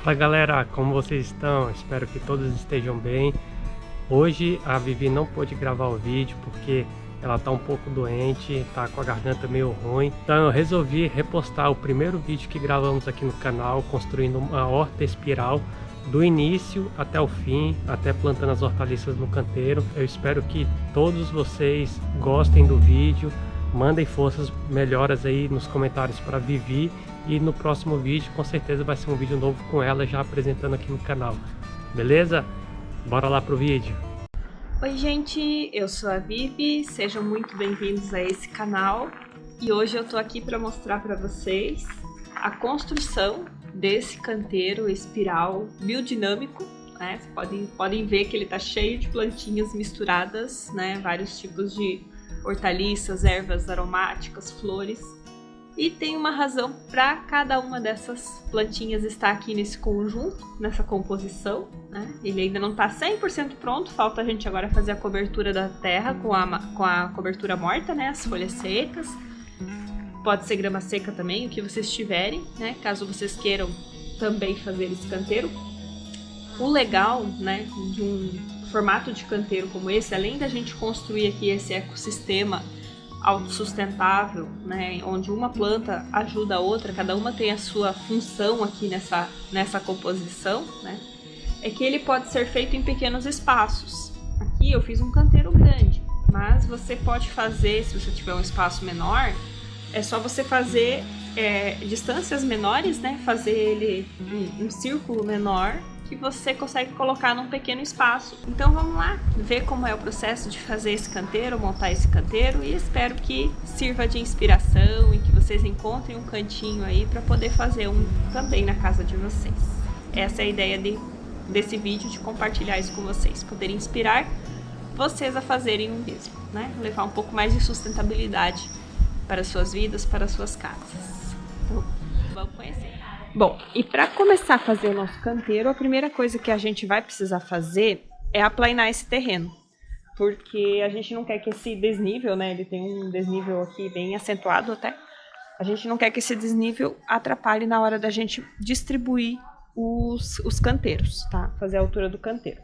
Fala galera, como vocês estão? Espero que todos estejam bem. Hoje a Vivi não pôde gravar o vídeo porque ela tá um pouco doente, tá com a garganta meio ruim. Então eu resolvi repostar o primeiro vídeo que gravamos aqui no canal, construindo uma horta espiral do início até o fim, até plantando as hortaliças no canteiro. Eu espero que todos vocês gostem do vídeo. Mandem forças, melhoras aí nos comentários para Vivi, e no próximo vídeo com certeza vai ser um vídeo novo com ela já apresentando aqui no canal, beleza? Bora lá pro vídeo. Oi gente, eu sou a Vivi, sejam muito bem-vindos a esse canal e hoje eu tô aqui para mostrar para vocês a construção desse canteiro espiral biodinâmico, né? Vocês podem ver que ele tá cheio de plantinhas misturadas, né? Vários tipos de hortaliças, ervas aromáticas, flores. E tem uma razão para cada uma dessas plantinhas estar aqui nesse conjunto, nessa composição, né? Ele ainda não está 100% pronto, falta a gente agora fazer a cobertura da terra com a cobertura morta, né? As folhas secas. Pode ser grama seca também, o que vocês tiverem, né? Caso vocês queiram também fazer esse canteiro. O legal, né, de um formato de canteiro como esse, além da gente construir aqui esse ecossistema autossustentável, né, onde uma planta ajuda a outra, cada uma tem a sua função aqui nessa composição, né, é que ele pode ser feito em pequenos espaços. Aqui eu fiz um canteiro grande, mas você pode fazer, se você tiver um espaço menor, é só você fazer distâncias menores, né, fazer ele um círculo menor, que você consegue colocar num pequeno espaço. Então vamos lá ver como é o processo de fazer esse canteiro, montar esse canteiro, e espero que sirva de inspiração e que vocês encontrem um cantinho aí para poder fazer um também na casa de vocês. Essa é a ideia desse vídeo, de compartilhar isso com vocês, poderem inspirar vocês a fazerem o mesmo, né? Levar um pouco mais de sustentabilidade para as suas vidas, para as suas casas. Então vamos conhecer. Bom, e para começar a fazer o nosso canteiro, a primeira coisa que a gente vai precisar fazer é aplainar esse terreno. Porque a gente não quer que esse desnível, né, ele tem um desnível aqui bem acentuado até, a gente não quer que esse desnível atrapalhe na hora da gente distribuir os canteiros, tá? Fazer a altura do canteiro.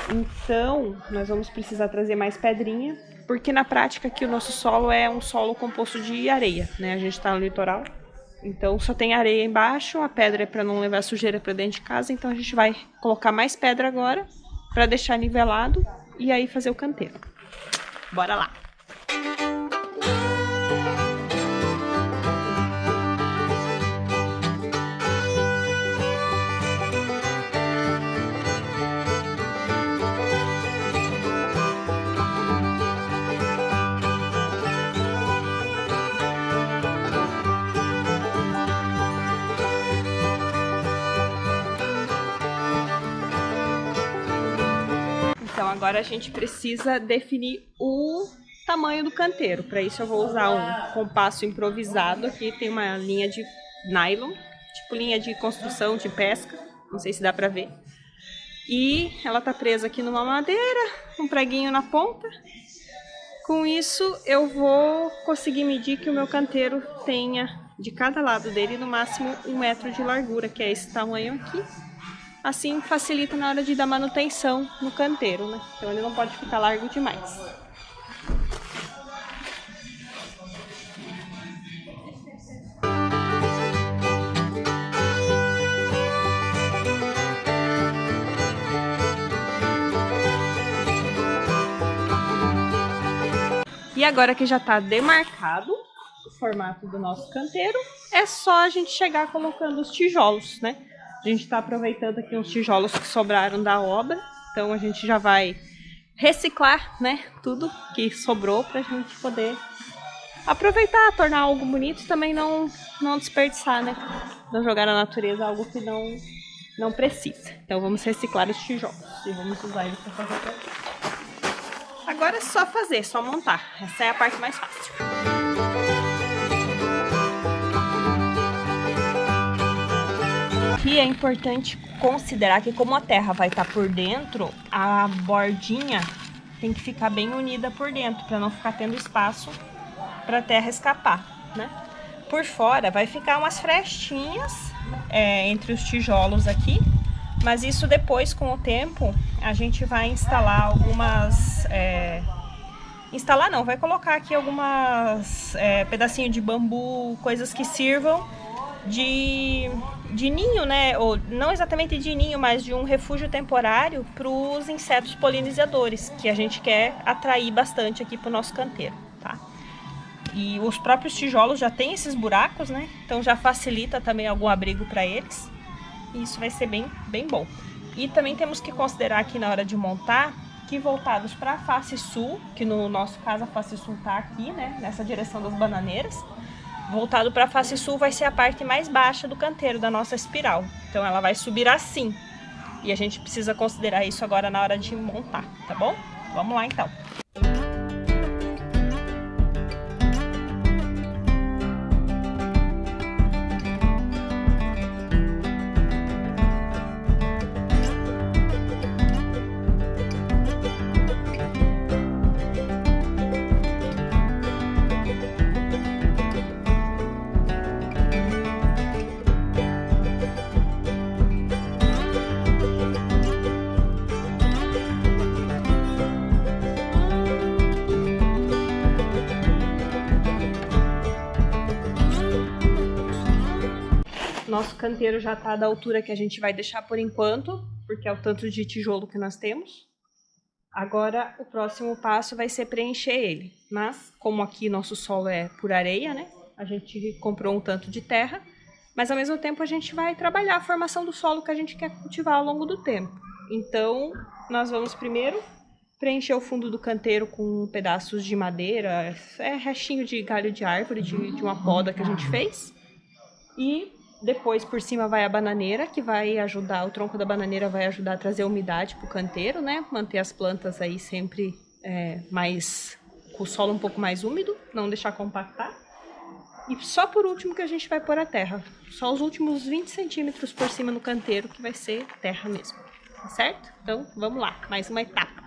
Então, nós vamos precisar trazer mais pedrinha, porque na prática aqui o nosso solo é um solo composto de areia, né? A gente tá no litoral. Então só tem areia embaixo, a pedra é para não levar sujeira para dentro de casa, então a gente vai colocar mais pedra agora para deixar nivelado e aí fazer o canteiro. Bora lá! Então agora a gente precisa definir o tamanho do canteiro. Para isso eu vou usar um compasso improvisado. Aqui tem uma linha de nylon, tipo linha de construção, de pesca, não sei se dá para ver. E ela tá presa aqui numa madeira, um preguinho na ponta. Com isso eu vou conseguir medir que o meu canteiro tenha de cada lado dele no máximo 1 metro de largura, que é esse tamanho aqui. Assim facilita na hora de dar manutenção no canteiro, né? Então ele não pode ficar largo demais. E agora que já está demarcado o formato do nosso canteiro, é só a gente chegar colocando os tijolos, né? A gente está aproveitando aqui uns tijolos que sobraram da obra, então a gente já vai reciclar, né, tudo que sobrou para a gente poder aproveitar, tornar algo bonito e também não desperdiçar, né, não jogar na natureza algo que não precisa. Então vamos reciclar os tijolos e vamos usar eles para fazer outra coisa. Agora é só fazer, só montar, essa é a parte mais fácil. Aqui é importante considerar que como a terra vai estar por dentro, a bordinha tem que ficar bem unida por dentro, para não ficar tendo espaço para a terra escapar, né? Por fora vai ficar umas frestinhas entre os tijolos aqui, Mas isso depois, com o tempo, a gente vai instalar algumas... Instalar não, vai colocar aqui algumas pedacinhos de bambu, coisas que sirvam de ninho, né? Ou não exatamente de ninho, mas de um refúgio temporário para os insetos polinizadores, que a gente quer atrair bastante aqui para o nosso canteiro, tá? E os próprios tijolos já tem esses buracos, né? Então já facilita também algum abrigo para eles. E isso vai ser bem bom. E também temos que considerar aqui na hora de montar que voltados para a face sul, que no nosso caso a face sul tá aqui, né? Nessa direção das bananeiras. Voltado para a face sul vai ser a parte mais baixa do canteiro da nossa espiral. Então ela vai subir assim. E a gente precisa considerar isso agora na hora de montar, tá bom? Vamos lá então. Nosso canteiro já tá da altura que a gente vai deixar por enquanto, porque é o tanto de tijolo que nós temos. Agora o próximo passo vai ser preencher ele. Mas, como aqui nosso solo é por areia, né? A gente comprou um tanto de terra, mas ao mesmo tempo a gente vai trabalhar a formação do solo que a gente quer cultivar ao longo do tempo. Então, nós vamos primeiro preencher o fundo do canteiro com pedaços de madeira, restinho de galho de árvore, de uma poda que a gente fez. E depois por cima vai a bananeira, que vai ajudar, o tronco da bananeira vai ajudar a trazer umidade para o canteiro, né? Manter as plantas aí sempre com o solo um pouco mais úmido, não deixar compactar. E só por último que a gente vai pôr a terra. Só os últimos 20 centímetros por cima no canteiro que vai ser terra mesmo, tá certo? Então vamos lá, mais uma etapa.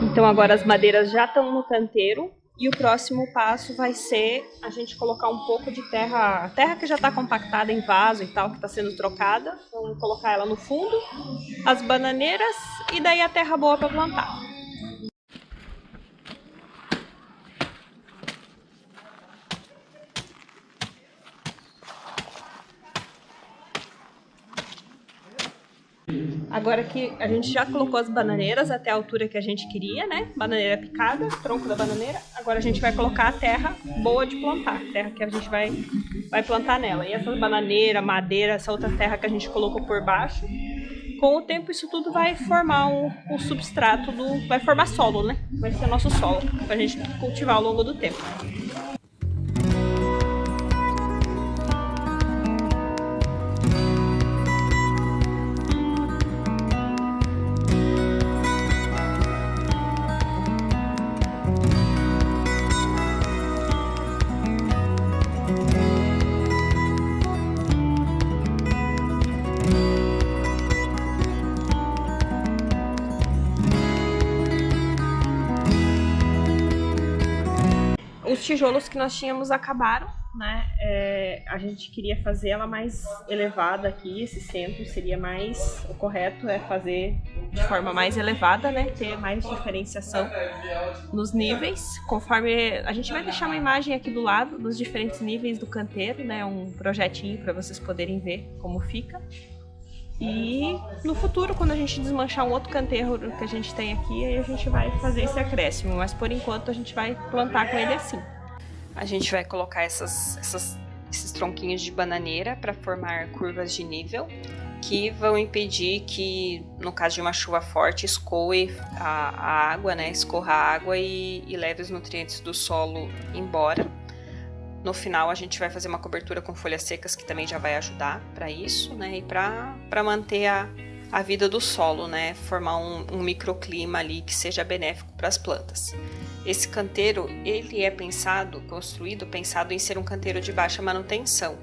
Então agora as madeiras já estão no canteiro e o próximo passo vai ser a gente colocar um pouco de terra, a terra que já está compactada em vaso e tal, que está sendo trocada, vamos colocar ela no fundo, as bananeiras e daí a terra boa para plantar. Agora que a gente já colocou as bananeiras até a altura que a gente queria, né? Bananeira picada, tronco da bananeira. Agora a gente vai colocar a terra boa de plantar, terra que a gente vai plantar nela. E essas bananeiras, madeira, essa outra terra que a gente colocou por baixo, com o tempo isso tudo vai formar um substrato, vai formar solo, né? Vai ser nosso solo, pra gente cultivar ao longo do tempo. Os tijolos que nós tínhamos acabaram, né? A gente queria fazer ela mais elevada aqui, esse centro seria mais... O correto é fazer de forma mais elevada, né? Ter mais diferenciação nos níveis. Conforme... A gente vai deixar uma imagem aqui do lado dos diferentes níveis do canteiro, né? Um projetinho para vocês poderem ver como fica. E no futuro, quando a gente desmanchar um outro canteiro que a gente tem aqui, aí a gente vai fazer esse acréscimo, mas por enquanto a gente vai plantar com ele assim. A gente vai colocar esses tronquinhos de bananeira para formar curvas de nível, que vão impedir que, no caso de uma chuva forte, escoe a água, né? Escorra a água e leve os nutrientes do solo embora. No final a gente vai fazer uma cobertura com folhas secas que também já vai ajudar para isso, né? E para manter a vida do solo, né? Formar um microclima ali que seja benéfico para as plantas. Esse canteiro, ele é construído pensado em ser um canteiro de baixa manutenção.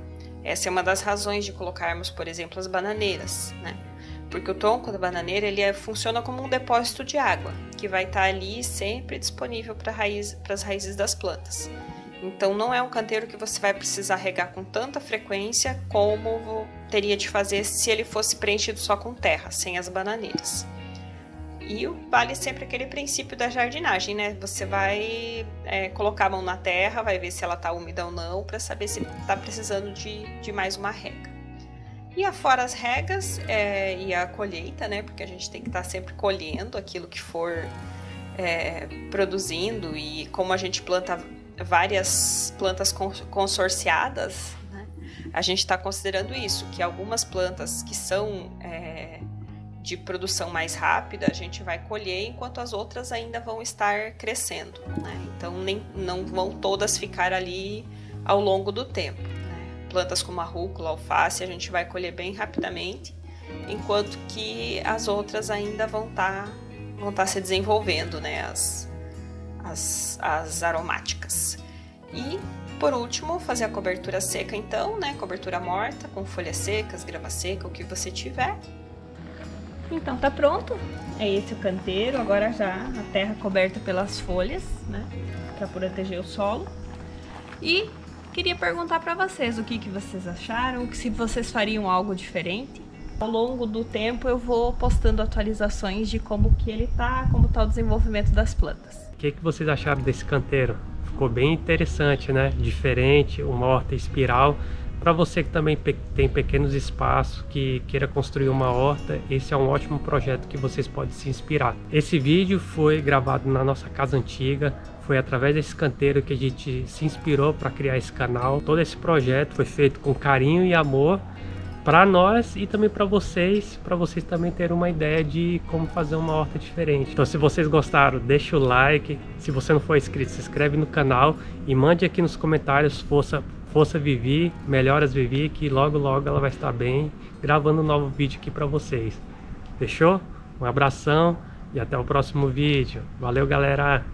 Essa é uma das razões de colocarmos, por exemplo, as bananeiras, né? Porque o tronco da bananeira funciona como um depósito de água, que vai estar ali sempre disponível para as raízes das plantas. Então não é um canteiro que você vai precisar regar com tanta frequência como teria de fazer se ele fosse preenchido só com terra, sem as bananeiras. E vale sempre aquele princípio da jardinagem, né? Você vai colocar a mão na terra, vai ver se ela está úmida ou não, para saber se está precisando de mais uma rega. E afora as regas e a colheita, né? Porque a gente tem que estar sempre colhendo aquilo que for produzindo, e como a gente planta várias plantas consorciadas, né? A gente está considerando isso, que algumas plantas que são de produção mais rápida, a gente vai colher, enquanto as outras ainda vão estar crescendo, né? Então não vão todas ficar ali ao longo do tempo, né? Plantas como a rúcula, alface, a gente vai colher bem rapidamente, enquanto que as outras ainda vão estar se desenvolvendo, né? As aromáticas. E por último, fazer a cobertura seca então, né? Cobertura morta, com folhas secas, grama seca, o que você tiver. Então tá pronto, é esse o canteiro, agora já a terra coberta pelas folhas, né, para proteger o solo. E queria perguntar para vocês o que vocês acharam, se vocês fariam algo diferente. Ao longo do tempo eu vou postando atualizações de como que ele tá, como tá o desenvolvimento das plantas. O que vocês acharam desse canteiro? Ficou bem interessante, né? Diferente, uma horta espiral. Para você que também tem pequenos espaços, que queira construir uma horta, esse é um ótimo projeto que vocês podem se inspirar. Esse vídeo foi gravado na nossa casa antiga, foi através desse canteiro que a gente se inspirou para criar esse canal. Todo esse projeto foi feito com carinho e amor para nós e também para vocês também terem uma ideia de como fazer uma horta diferente. Então, se vocês gostaram, deixa o like. Se você não for inscrito, se inscreve no canal e mande aqui nos comentários Força Vivi, melhoras Vivi, que logo ela vai estar bem gravando um novo vídeo aqui para vocês. Fechou? Um abração e até o próximo vídeo. Valeu, galera!